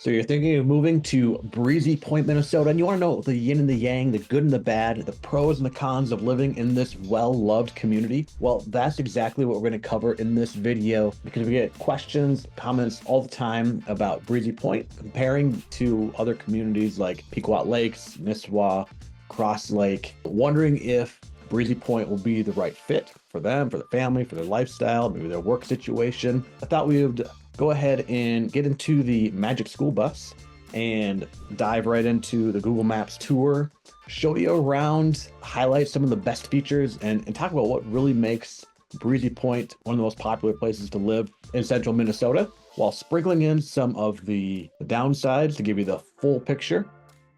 So you're thinking of moving to Breezy Point, Minnesota, and you want to know the yin and the yang, the good and the bad, the pros and the cons of living in this well-loved community? Well, that's exactly what we're going to cover in this video because we get questions, comments all the time about Breezy Point, comparing to other communities like Pequot Lakes, Nisswa, Cross Lake, wondering if Breezy Point will be the right fit for them, for the family, for their lifestyle, maybe their work situation. I thought we would go ahead and get into the Magic School Bus and dive right into the Google Maps tour, show you around, highlight some of the best features, and talk about what really makes Breezy Point one of the most popular places to live in central Minnesota, while sprinkling in some of the downsides to give you the full picture.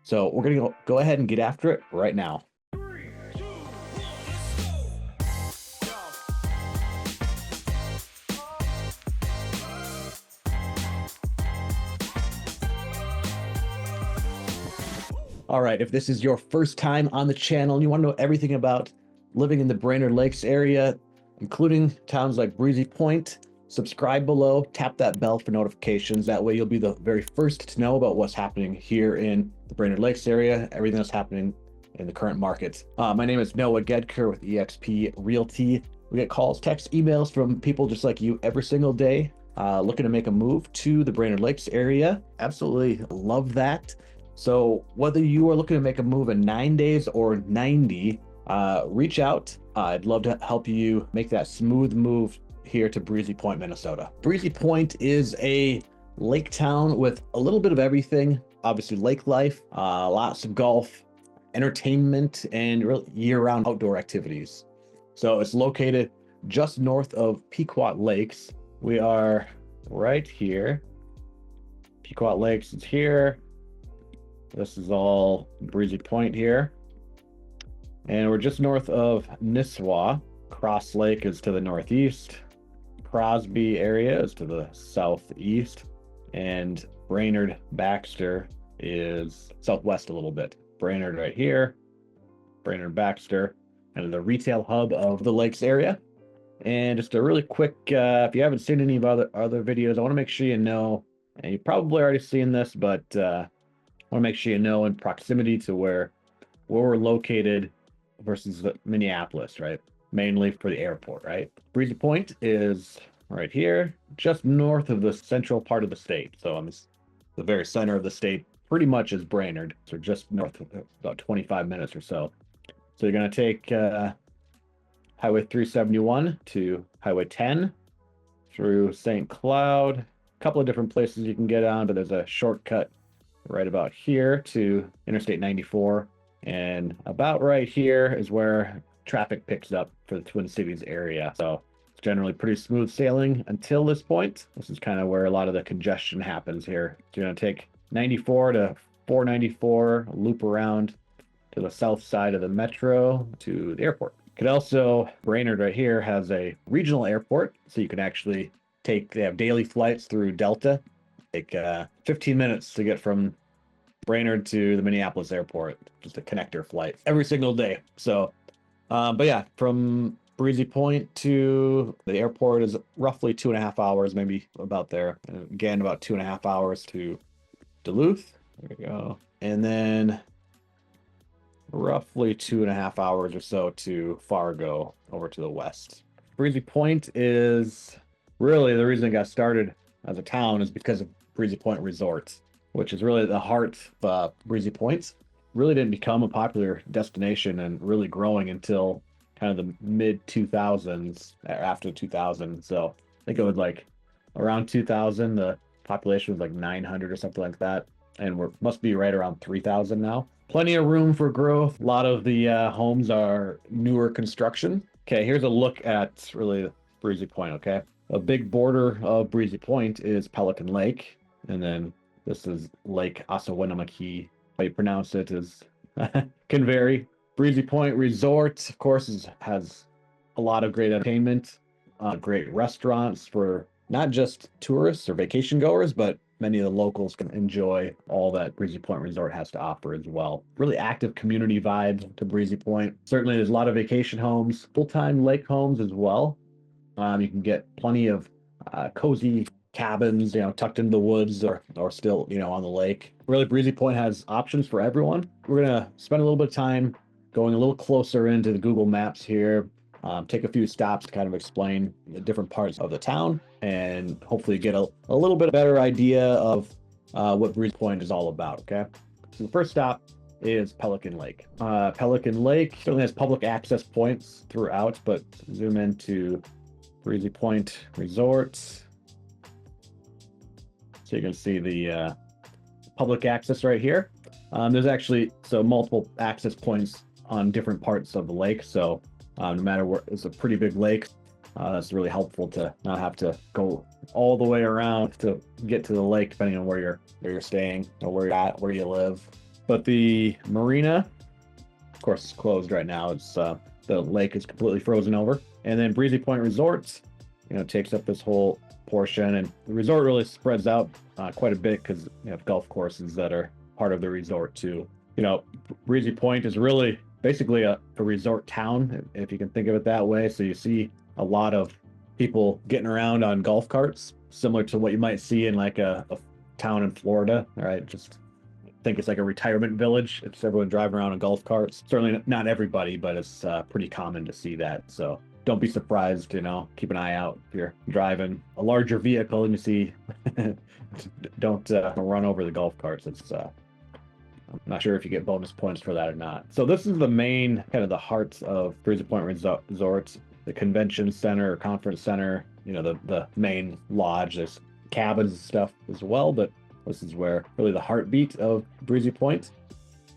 So we're going to go ahead and get after it right now. All right, if this is your first time on the channel and you want to know everything about living in the Brainerd Lakes area, including towns like Breezy Point, subscribe below, tap that bell for notifications. That way you'll be the very first to know about what's happening here in the Brainerd Lakes area, everything that's happening in the current market. My name is Noah Gedker with eXp Realty. We get calls, texts, emails from people just like you every single day looking to make a move to the Brainerd Lakes area. Absolutely love that. So whether you are looking to make a move in 9 days or 90, reach out. I'd love to help you make that smooth move here to Breezy Point, Minnesota. Breezy Point is a lake town with a little bit of everything. Obviously lake life, lots of golf, entertainment, and year-round outdoor activities. So it's located just north of Pequot Lakes. We are right here. Pequot Lakes is here. This is all Breezy Point here. And we're just north of Nisswa. Cross Lake is to the northeast. Crosby area is to the southeast. And Brainerd Baxter is southwest a little bit. Brainerd right here. Brainerd Baxter, and the retail hub of the lakes area. And just a really quick, if you haven't seen any of other videos, I want to make sure you know, and you've probably already seen this, but I want to make sure you know in proximity to where we're located versus Minneapolis, right? Mainly for the airport, right? Breezy Point is right here, just north of the central part of the state. So on the very center of the state, pretty much is Brainerd. So just north of about 25 minutes or so. So you're going to take Highway 371 to Highway 10 through St. Cloud. A couple of different places you can get on, but there's a shortcut right about here to Interstate 94. And about right here is where traffic picks up for the Twin Cities area. So it's generally pretty smooth sailing until this point. This is kind of where a lot of the congestion happens here. So you're going to take 94 to 494, loop around to the south side of the metro to the airport. Could also, Brainerd right here has a regional airport, so you can actually they have daily flights through Delta. Take 15 minutes to get from Brainerd to the Minneapolis airport, just a connector flight every single day. So, but yeah, from Breezy Point to the airport is roughly 2.5 hours, maybe about there. And again, about 2.5 hours to Duluth. There we go. And then roughly 2.5 hours or so to Fargo over to the west. Breezy Point is really the reason it got started as a town is because of Breezy Point Resort, which is really the heart of Breezy Point. Really didn't become a popular destination and really growing until kind of the mid 2000s, after 2000. So I think it was like around 2000, the population was like 900 or something like that. And must be right around 3,000 now. Plenty of room for growth. A lot of the homes are newer construction. Okay, here's a look at really Breezy Point, okay? A big border of Breezy Point is Pelican Lake. And then this is Lake Osawanomaki. How you pronounce it is can vary. Breezy Point Resort, of course, has a lot of great entertainment, great restaurants for not just tourists or vacation goers, but many of the locals can enjoy all that Breezy Point Resort has to offer as well. Really active community vibe to Breezy Point. Certainly there's a lot of vacation homes, full-time lake homes as well. You can get plenty of cozy cabins, tucked into the woods or still, on the lake. Really, Breezy Point has options for everyone. We're gonna spend a little bit of time going a little closer into the Google Maps here, take a few stops to kind of explain the different parts of the town, and hopefully get a little bit better idea of what Breezy Point is all about. Okay, so the first stop is Pelican Lake. Pelican Lake certainly has public access points throughout, but zoom into Breezy Point Resort. So you can see the public access right here. There's actually multiple access points on different parts of the lake. So no matter where, it's a pretty big lake. That's really helpful to not have to go all the way around to get to the lake, depending on where you're staying or where you're at, where you live. But the marina, of course, is closed right now. It's the lake is completely frozen over. And then Breezy Point Resorts, takes up this whole portion, and the resort really spreads out quite a bit because you have golf courses that are part of the resort too. Breezy Point is really basically a resort town, if you can think of it that way. So you see a lot of people getting around on golf carts, similar to what you might see in like a town in Florida, right? Just think it's like a retirement village. It's everyone driving around on golf carts. Certainly not everybody, but it's pretty common to see that. So don't be surprised, keep an eye out if you're driving a larger vehicle and you see, don't run over the golf carts. It's I'm not sure if you get bonus points for that or not. So this is the main, kind of the heart of Breezy Point Resorts, the convention center or conference center, the main lodge. There's cabins and stuff as well, but this is where really the heartbeat of Breezy Point.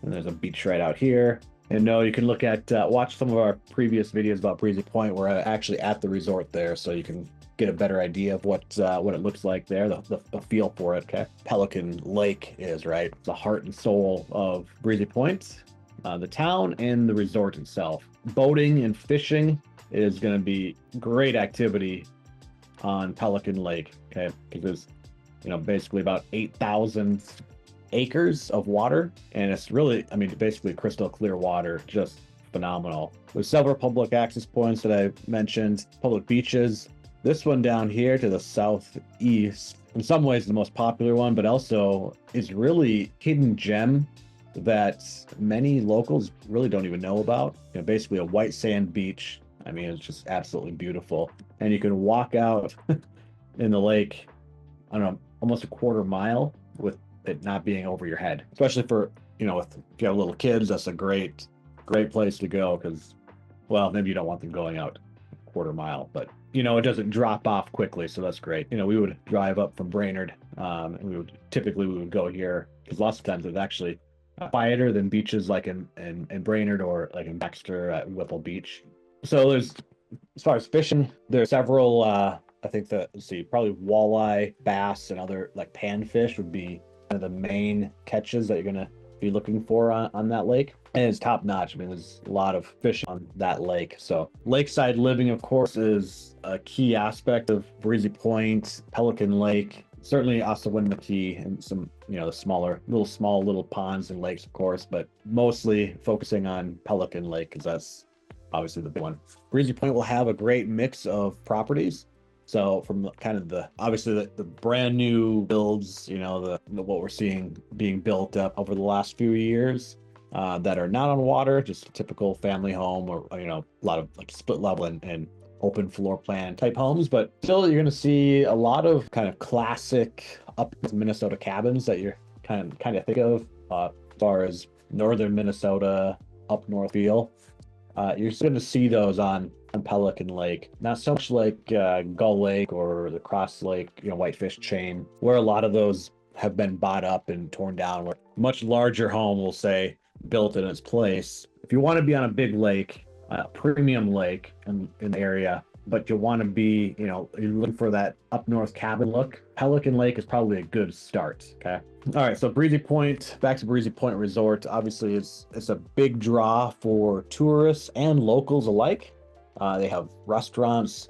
And there's a beach right out here. And you can look at, watch some of our previous videos about Breezy Point. We're actually at the resort there, so you can get a better idea of what it looks like there, the feel for it. Okay, Pelican Lake is right, the heart and soul of Breezy Point, the town and the resort itself. Boating and fishing is going to be great activity on Pelican Lake. Okay, because there's basically about 8,000 acres of water, and it's really, basically crystal clear water, just phenomenal. There's several public access points that I mentioned, public beaches. This one down here to the southeast, in some ways the most popular one, but also is really hidden gem that many locals really don't even know about. Basically a white sand beach. It's just absolutely beautiful. And you can walk out in the lake, I don't know, almost a quarter mile with it not being over your head, especially for, if you have little kids, that's a great place to go because, well, maybe you don't want them going out a quarter mile, but it doesn't drop off quickly, so that's great. We would drive up from Brainerd, and we would go here because lots of times it's actually quieter than beaches like in Brainerd or like in Baxter at Whipple Beach. So there's, as far as fishing, there's several, I think probably walleye, bass, and other like panfish would be kind of the main catches that you're going to be looking for on that lake. And it's top notch. There's a lot of fish on that lake. So lakeside living, of course, is a key aspect of Breezy Point, Pelican Lake, certainly Osawainmaki, and some, the small little ponds and lakes, of course, but mostly focusing on Pelican Lake because that's obviously the big one. Breezy Point will have a great mix of properties. So from kind of obviously the brand new builds, what we're seeing being built up over the last few years that are not on water, just a typical family home or, a lot of like split level and open floor plan type homes. But still, you're going to see a lot of kind of classic up Minnesota cabins that you're kind of think of as far as northern Minnesota, up north feel. You're going to see those on Pelican Lake, not so much like Gull Lake or the Cross Lake, Whitefish Chain, where a lot of those have been bought up and torn down, where a much larger home will say built in its place. If you want to be on a big lake, premium lake in the area, but you want to be, you're looking for that up north cabin look, Pelican Lake is probably a good start. Okay. All right. So Breezy Point, back to Breezy Point Resort. Obviously, it's a big draw for tourists and locals alike. They have restaurants,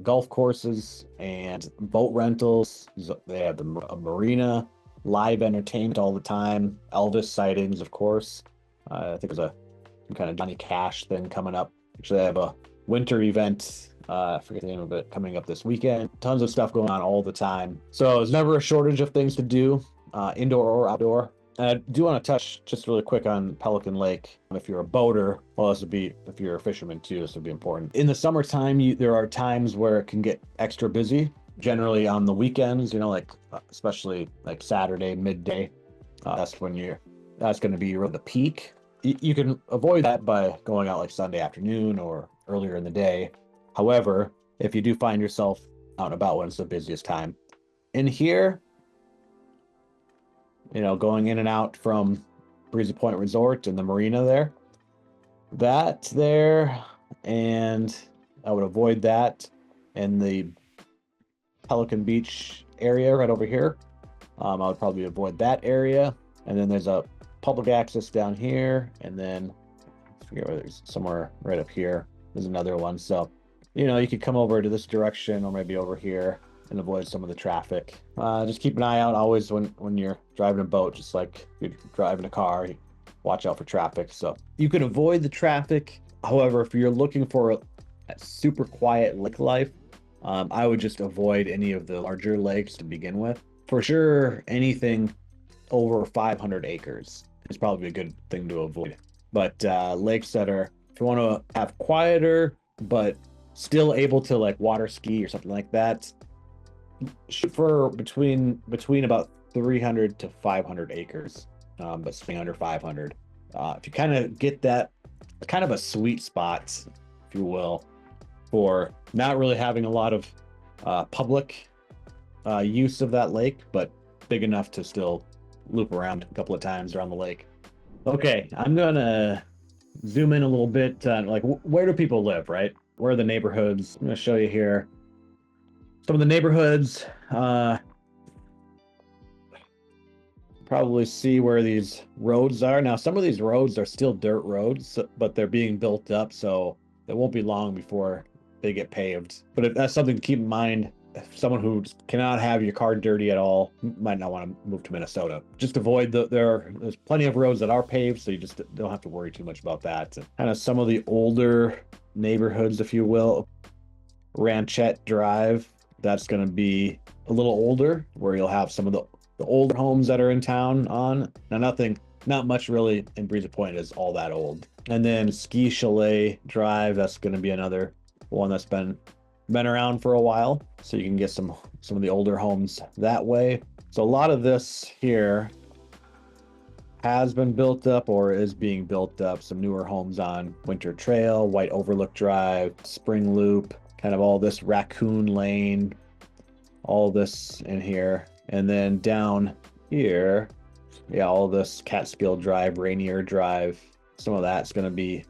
golf courses, and boat rentals. They have a marina, live entertainment all the time, Elvis sightings, of course. I think there's some kind of Johnny Cash thing coming up. Actually, they have a winter event I forget the name of it, coming up this weekend. Tons of stuff going on all the time. So there's never a shortage of things to do, indoor or outdoor. And I do want to touch just really quick on Pelican Lake. If you're a boater, well, this would be, if you're a fisherman too, this would be important. In the summertime, there are times where it can get extra busy. Generally on the weekends, like especially like Saturday, midday, that's going to be the peak. You can avoid that by going out like Sunday afternoon or earlier in the day. However, if you do find yourself out and about when it's the busiest time, in here, going in and out from Breezy Point Resort and the marina there, and I would avoid that in the Pelican Beach area right over here. I would probably avoid that area. And then there's a public access down here, and then I forget where there's somewhere right up here. There's another one. So, you could come over to this direction or maybe over here and avoid some of the traffic. Just keep an eye out always when you're driving a boat, just like you're driving a car, you watch out for traffic. So you can avoid the traffic. However, if you're looking for a super quiet lake life, I would just avoid any of the larger lakes to begin with. For sure, anything over 500 acres is probably a good thing to avoid. But lakes that are, if you want to have quieter, but still able to like water ski or something like that, shoot for between about 300 to 500 acres, but staying under 500. If you kind of get that, kind of a sweet spot, if you will, for not really having a lot of public use of that lake, but big enough to still loop around a couple of times around the lake. Okay, I'm gonna zoom in a little bit. Like, where do people live, right? Where are the neighborhoods? I'm gonna show you here some of the neighborhoods. Probably see where these roads are. Now, some of these roads are still dirt roads, but they're being built up, so it won't be long before they get paved. But if that's something to keep in mind, if someone who cannot have your car dirty at all might not want to move to Minnesota. Just avoid there's plenty of roads that are paved, so you just don't have to worry too much about that. Kind of some of the older neighborhoods, if you will. Ranchette Drive, that's going to be a little older, where you'll have some of the older homes that are in town on. Now, not much really in Breezy Point is all that old. And then Ski Chalet Drive, that's going to be another one that's been around for a while, so you can get some of the older homes that way. So a lot of this here has been built up or is being built up. Some newer homes on Winter Trail, White Overlook Drive, Spring Loop, kind of all this Raccoon Lane, all this in here. And then down here, all this Catskill Drive, Rainier Drive, some of that's going to be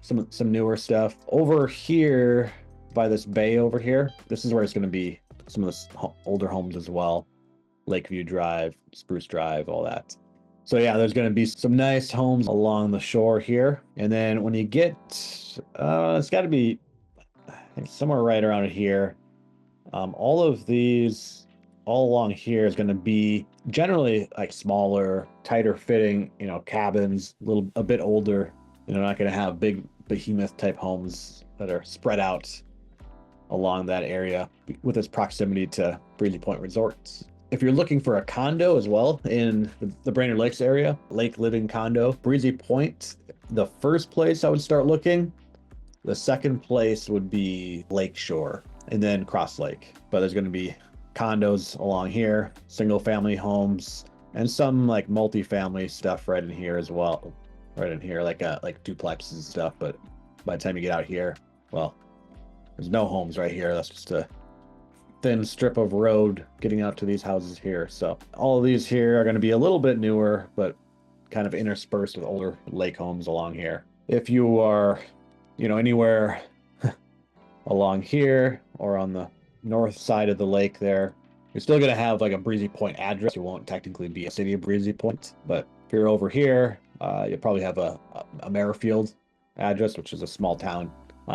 some newer stuff. Over here by this bay over here, this is where it's going to be some of the older homes as well. Lakeview Drive, Spruce Drive, all that. So yeah, there's going to be some nice homes along the shore here. And then when you get, it's got to be, I think, somewhere right around here. All of these, all along here is going to be generally like smaller, tighter fitting, cabins, a bit older. Not going to have big behemoth type homes that are spread out along that area with its proximity to Breezy Point Resorts. If you're looking for a condo as well in the Brainerd Lakes area, lake living condo, Breezy Point, the first place I would start looking. The second place would be Lakeshore, and then Cross Lake. But there's going to be condos along here, single family homes, and some like multi-family stuff right in here as well. Right in here, like duplexes and stuff. But by the time you get out here, well, there's no homes right here. That's just a thin strip of road getting out to these houses here. So all of these here are going to be a little bit newer, but kind of interspersed with older lake homes along here. If you are, anywhere along here or on the north side of the lake there, you're still going to have like a Breezy Point address. You won't technically be a city of Breezy Point, but if you're over here, you'll probably have a Merrifield address, which is a small town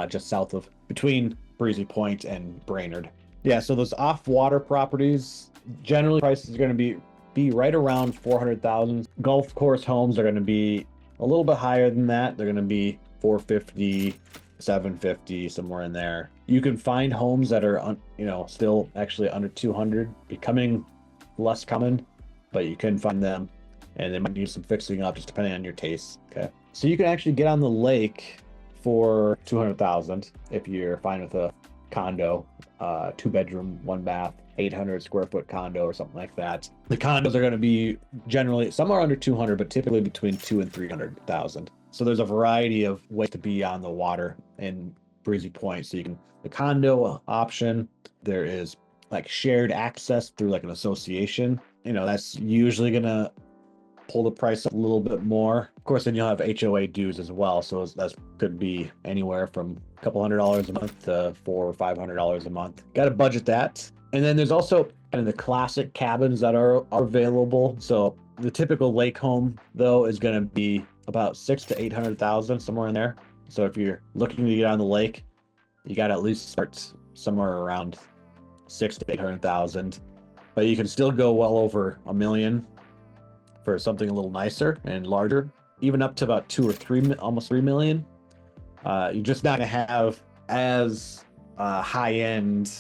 just south of, between Breezy Point and Brainerd. Yeah, so those off-water properties, generally prices are going to be right around $400,000. Golf course homes are going to be a little bit higher than that. They're going to be $450,000, $750,000, somewhere in there. You can find homes that are, still actually under 200, becoming less common, but you can find them, and they might need some fixing up just depending on your taste. Okay, so you can actually get on the lake for 200,000 if you're fine with a condo, 2-bedroom, 1-bath, 800 square foot condo or something like that. The condos are going to be generally, some are under 200, but typically between 2 and 300,000. So there's a variety of ways to be on the water in Breezy Point. So you can, the condo option, there is like shared access through like an association. That's usually going to pull the price up a little bit more. Of course, then you'll have HOA dues as well. So that could be anywhere from a couple $100 a month to $400 or $500 a month. Got to budget that. And then there's also kind of the classic cabins that are available. So the typical lake home though is going to be about 600,000 to 800,000, somewhere in there. So if you're looking to get on the lake, you got to at least start somewhere around 600,000 to 800,000. But you can still go well over $1 million for something a little nicer and larger, even up to about 2 or 3, almost 3 million. You're just not going to have as high end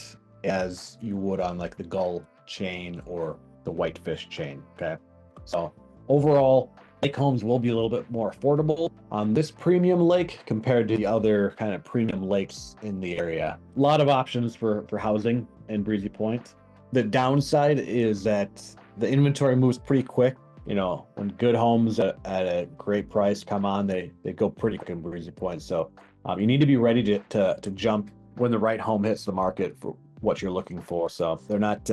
as you would on like the gull chain or the whitefish chain. Okay, so overall, lake homes will be a little bit more affordable on this premium lake compared to the other kind of premium lakes in the area. A lot of options for housing in Breezy Point. The downside is that the inventory moves pretty quick. When good homes at a great price come on, they go pretty quick in Breezy Point. So you need to be ready to jump when the right home hits the market for what you're looking for. So they're not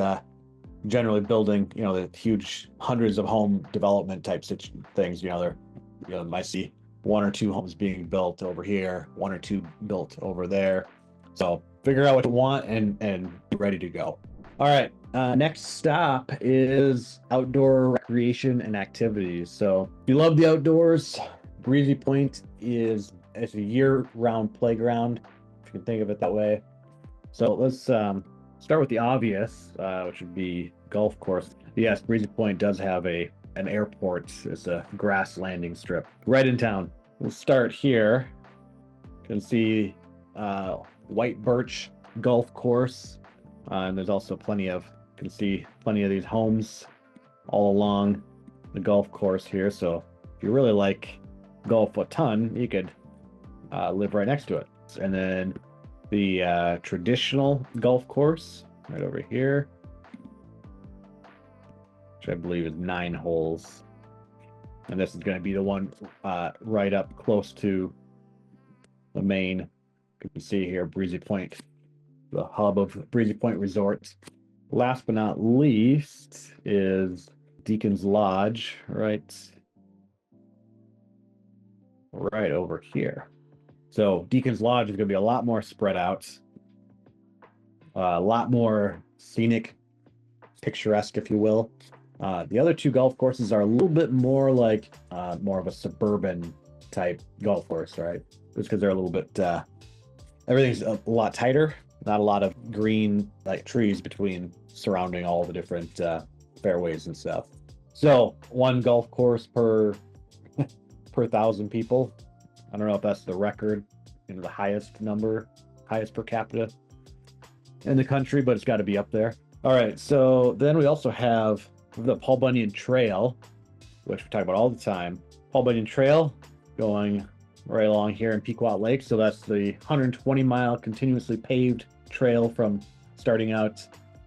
generally building, the huge hundreds of home development type things. Might see 1 or 2 homes being built over here, 1 or 2 built over there. So figure out what you want and be ready to go. All right. Next stop is outdoor recreation and activities. So if you love the outdoors, Breezy Point it's a year-round playground, if you can think of it that way. So let's start with the obvious, which would be golf course. Yes, Breezy Point does have an airport. It's a grass landing strip right in town. We'll start here. You can see White Birch Golf Course. And there's also you can see plenty of these homes all along the golf course here. So if you really like golf a ton, you could live right next to it. And then the traditional golf course right over here, which I believe is 9 holes. And this is going to be the one right up close to the main. You can see here, Breezy Point, the hub of Breezy Point Resort. Last but not least is Deacon's Lodge, right over here. So Deacon's Lodge is going to be a lot more spread out, a lot more scenic, picturesque, if you will. The other 2 golf courses are a little bit more like more of a suburban type golf course, right? Just because they're a little bit, everything's a lot tighter. Not a lot of green like trees surrounding all the different fairways and stuff. So 1 golf course per 1,000 people. I don't know if that's the record, the highest per capita in the country, but it's got to be up there. All right, so then we also have the Paul Bunyan Trail, which we talk about all the time. Paul Bunyan Trail going right along here in Pequot Lake. So that's the 120-mile continuously paved trail from starting out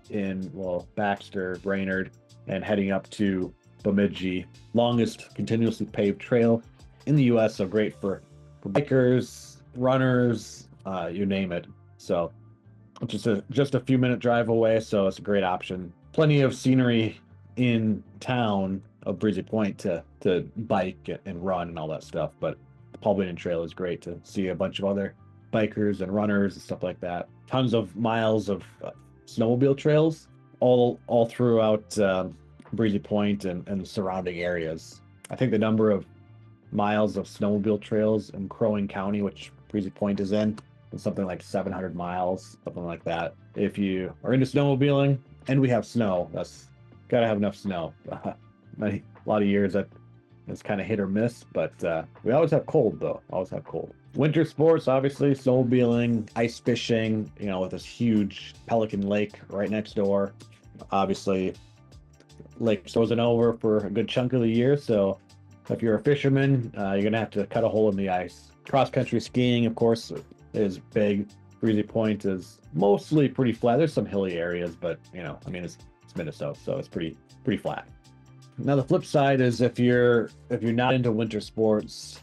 in, Baxter, Brainerd, and heading up to Bemidji. Longest continuously paved trail in the U.S., so great for bikers, runners, you name it. So just a few minute drive away, so it's a great option. Plenty of scenery in town of Breezy Point to bike and run and all that stuff, but the Paul Bunyan Trail is great to see a bunch of other bikers and runners and stuff like that. Tons of miles of snowmobile trails all throughout Breezy Point and the surrounding areas. I think the number of miles of snowmobile trails in Crow Wing County, which Breezy Point is in, is something like 700 miles, something like that. If you are into snowmobiling, and we have snow, that's gotta have enough snow. A lot of years that it's kind of hit or miss, but we always have cold though. Always have cold. winter sports, obviously, snowmobiling, ice fishing, you know, with this huge Pelican Lake right next door. Obviously, lake frozen over for a good chunk of the year, so if you're a fisherman, you're gonna have to cut a hole in the ice. Cross-country skiing, of course, is big. Breezy Point is mostly pretty flat. There's some hilly areas, but you know, I mean, it's Minnesota, so it's pretty flat. Now the flip side is if you're not into winter sports,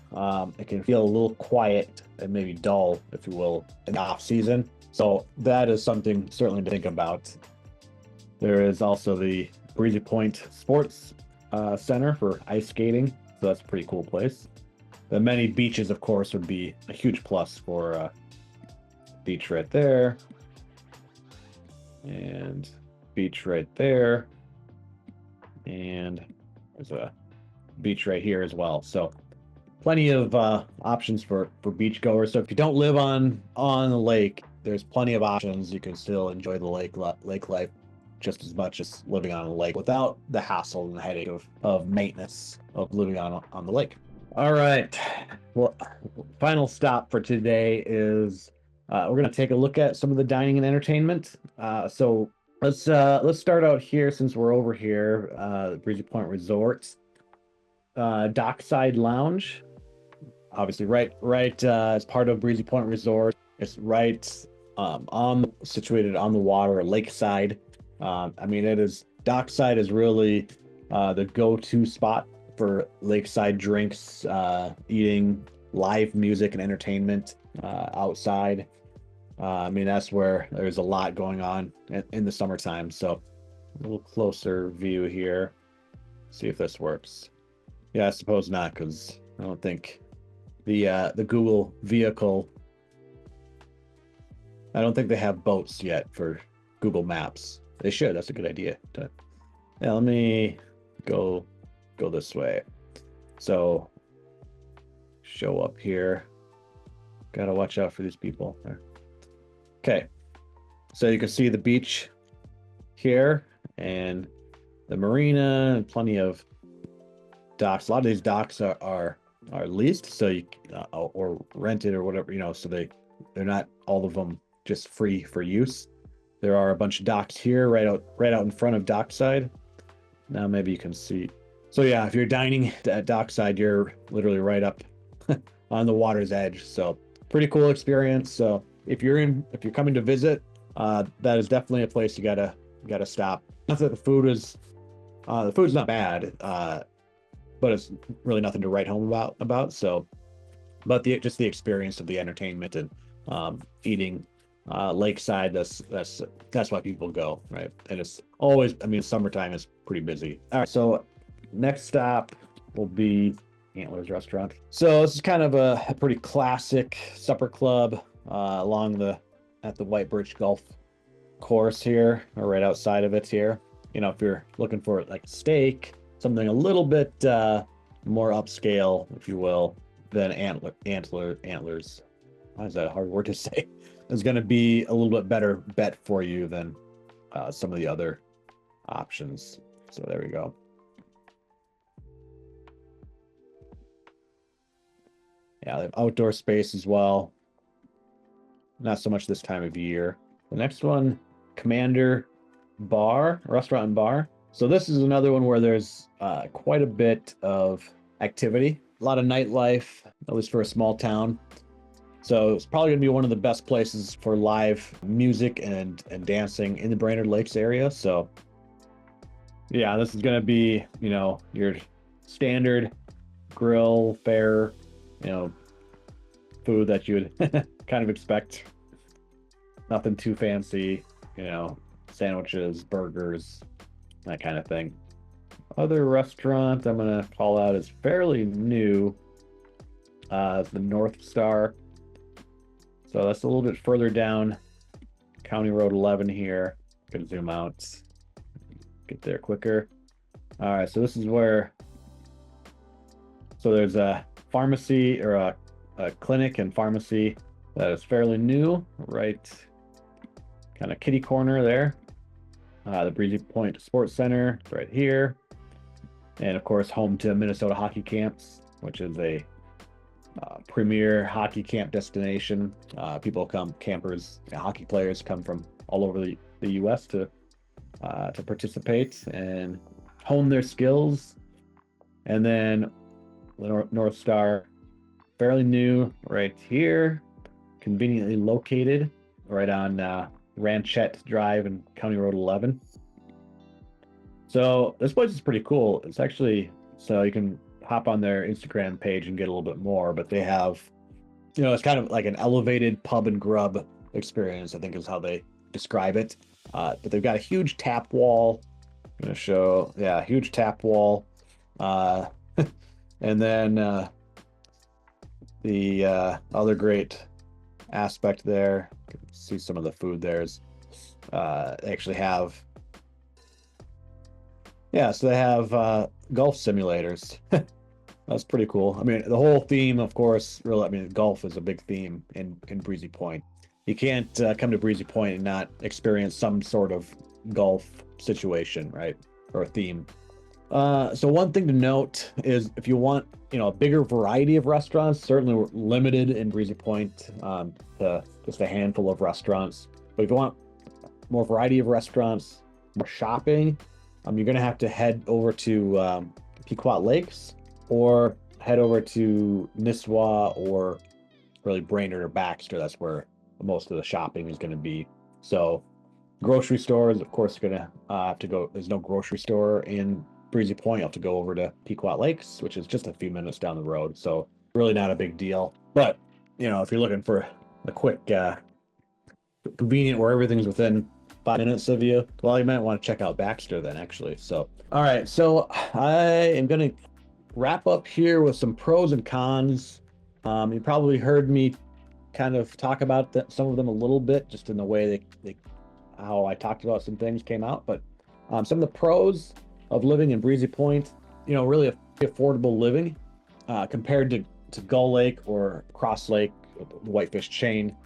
it can feel a little quiet and maybe dull, if you will, in the off season. So that is something certainly to think about. There is also the Breezy Point Sports Center for ice skating, so that's a pretty cool place. The many beaches, of course, would be a huge plus for beach right there, and beach right there, and there's a beach right here as well. So plenty of options for beach goers. So if you don't live on the lake, there's plenty of options. You can still enjoy the lake life just as much as living on a lake without the hassle and the headache of maintenance of living on the lake. All right. Well, final stop for today is we're going to take a look at some of the dining and entertainment. So let's start out here since we're over here. The Breezy Point Resort, Dockside Lounge, obviously right as part of Breezy Point Resort. It's right situated on the water, lakeside. I mean, Dockside is really the go-to spot for lakeside drinks, eating, live music and entertainment outside. I mean, that's where there's a lot going on in the summertime. So a little closer view here. See if this works. Yeah, I suppose not, because I don't think the Google vehicle, I don't think they have boats yet for Google Maps. They should. That's a good idea. Yeah, let me go this way. So show up here. Gotta watch out for these people. Okay, so you can see the beach here and the marina and plenty of docks. A lot of these docks are leased, so you or rented or whatever, you know. So they're not all of them just free for use. There are a bunch of docks here right out in front of Dockside. Now maybe you can see. So yeah, if you're dining at Dockside, you're literally right up on the water's edge. So pretty cool experience. So if you're coming to visit, that is definitely a place you gotta stop. Not that the food's not bad, but it's really nothing to write home about. So, but just the experience of the entertainment and eating lakeside, that's why people go, right? And it's always, I mean, summertime is pretty busy. All right, so next stop will be Antlers Restaurant. So this is kind of a pretty classic supper club at the White Birch Golf course here, or right outside of it here. You know, if you're looking for like steak, something a little bit more upscale, if you will, than Antlers. Why is that a hard word to say? Is going to be a little bit better bet for you than some of the other options. So there we go. Yeah, they have outdoor space as well. Not so much this time of year. The next one, Commander Restaurant and Bar. So this is another one where there's quite a bit of activity, a lot of nightlife, at least for a small town. So it's probably going to be one of the best places for live music and dancing in the Brainerd Lakes area. So yeah, this is going to be, you know, your standard grill fare, you know, food that you would kind of expect. Nothing too fancy, you know, sandwiches, burgers, that kind of thing. Other restaurant I'm going to call out is fairly new. The North Star. So that's a little bit further down County Road 11 here. Can zoom out, get there quicker. All right, so this is where, so there's a pharmacy or a clinic and pharmacy that is fairly new, right kind of kitty corner there. The Breezy Point Sports Center right here. And of course, home to Minnesota hockey camps, which is a premier hockey camp destination. People come, campers, hockey players come from all over the U.S. to participate and hone their skills. And then North Star, fairly new right here, conveniently located right on Ranchette Drive and County Road 11. So this place is pretty cool. It's actually, so you can hop on their Instagram page and get a little bit more, but they have, it's kind of like an elevated pub and grub experience, I think is how they describe it. But they've got a huge tap wall. I'm going to show, yeah, huge tap wall. And then the other great aspect there, you can see some of the food there is they actually have, yeah, so they have golf simulators. That's pretty cool. I mean, the whole theme, of course, really, I mean, golf is a big theme in Breezy Point. You can't come to Breezy Point and not experience some sort of golf situation, right? Or theme. So one thing to note is if you want, a bigger variety of restaurants, certainly we're limited in Breezy Point to just a handful of restaurants. But if you want more variety of restaurants, more shopping, you're going to have to head over to Pequot Lakes or head over to Nisswa or really Brainerd or Baxter. That's where most of the shopping is going to be. So grocery stores, of course, going to have to go. There's no grocery store in Breezy Point. You have to go over to Pequot Lakes, which is just a few minutes down the road. So really not a big deal. But, if you're looking for a quick, convenient where everything's within 5 minutes of you, well, you might want to check out Baxter then, actually. So, all right. So I am going to wrap up here with some pros and cons. You probably heard me kind of talk about some of them a little bit, just in the way how I talked about some things came out. But some of the pros of living in Breezy Point, really affordable living compared to Gull Lake or Cross Lake, the Whitefish chain.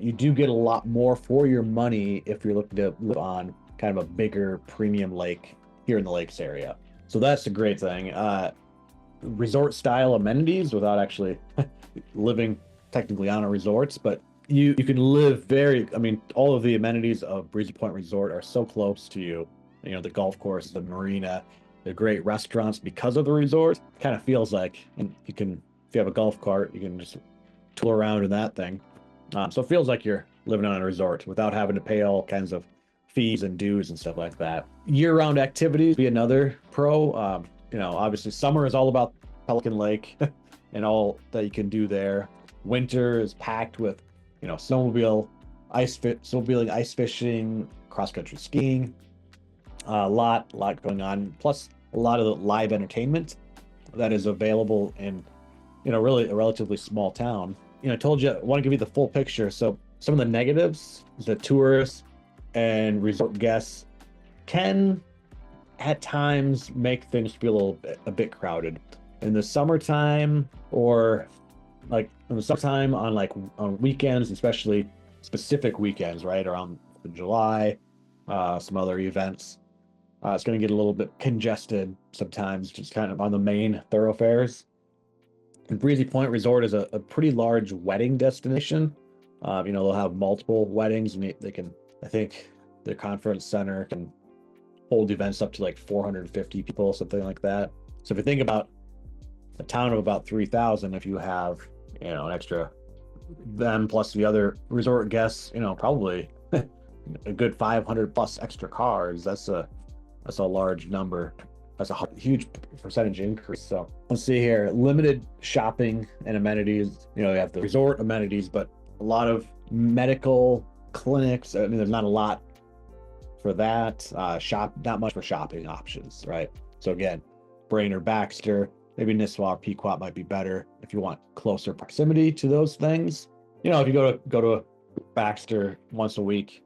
You do get a lot more for your money if you're looking to live on kind of a bigger premium lake here in the lakes area. So that's a great thing. Resort style amenities without actually living technically on a resort, but you can live all of the amenities of Breezy Point Resort are so close to you. The golf course, the marina, the great restaurants because of the resort. Kind of feels like, and if you have a golf cart, you can just tool around in that thing. So it feels like you're living on a resort without having to pay all kinds of fees and dues and stuff like that. Year-round activities be another pro. Obviously summer is all about Pelican Lake and all that you can do there. Winter is packed with, snowmobiling, ice fishing, cross-country skiing. A lot going on. Plus a lot of the live entertainment that is available in, really a relatively small town. I told you I want to give you the full picture. So some of the negatives, the tourists and resort guests can at times make things feel a bit crowded. In the summertime on weekends, especially specific weekends, right around July, some other events, it's going to get a little bit congested sometimes, just kind of on the main thoroughfares. And Breezy Point Resort is a pretty large wedding destination. They'll have multiple weddings, and they can, I think, their conference center can hold events up to like 450 people, something like that. So if you think about a town of about 3,000, if you have, an extra them plus the other resort guests, probably a good 500 plus extra cars. That's a large number. That's a huge percentage increase. So let's see here. Limited shopping and amenities. You have the resort amenities, but a lot of medical clinics. I mean, there's not a lot for that. Not much for shopping options, right? So again, Brainerd, Baxter, maybe Nisswa or Pequot might be better if you want closer proximity to those things. If you go to Baxter once a week,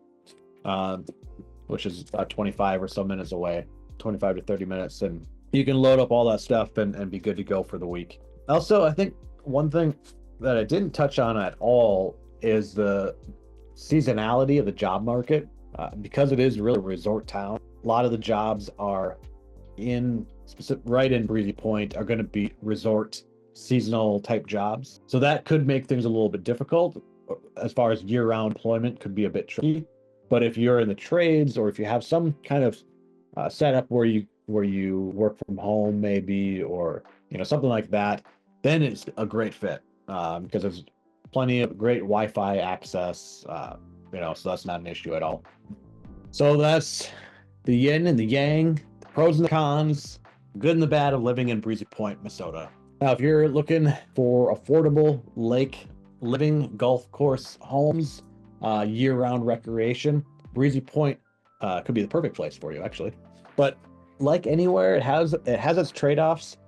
which is about 25 or so minutes away, 25 to 30 minutes, and you can load up all that stuff and be good to go for the week. Also, I think one thing that I didn't touch on at all is the seasonality of the job market. Because it is really a resort town, a lot of the jobs are right in Breezy Point are going to be resort seasonal type jobs. So that could make things a little bit difficult. As far as year-round employment could be a bit tricky. But if you're in the trades, or if you have some kind of setup where you work from home maybe, or something like that, then it's a great fit, because there's plenty of great Wi-Fi access, so that's not an issue at all. So that's the yin and the yang, the pros and the cons, the good and the bad of living in Breezy Point, Minnesota. Now, if you're looking for affordable lake living, golf course homes, year-round recreation, Breezy Point could be the perfect place for you, actually. But like anywhere, it has its trade-offs.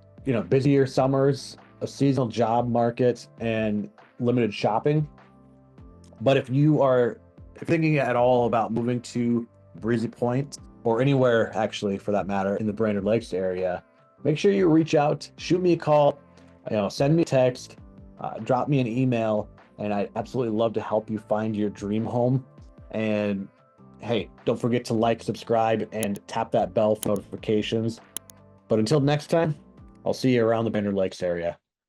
Busier summers, a seasonal job market, and limited shopping. But if you're thinking at all about moving to Breezy Point, or anywhere actually for that matter in the Brainerd Lakes area, make sure you reach out, shoot me a call, send me a text, drop me an email, and I'd absolutely love to help you find your dream home. And hey, don't forget to like, subscribe, and tap that bell for notifications. But until next time, I'll see you around the Brainerd Lakes area.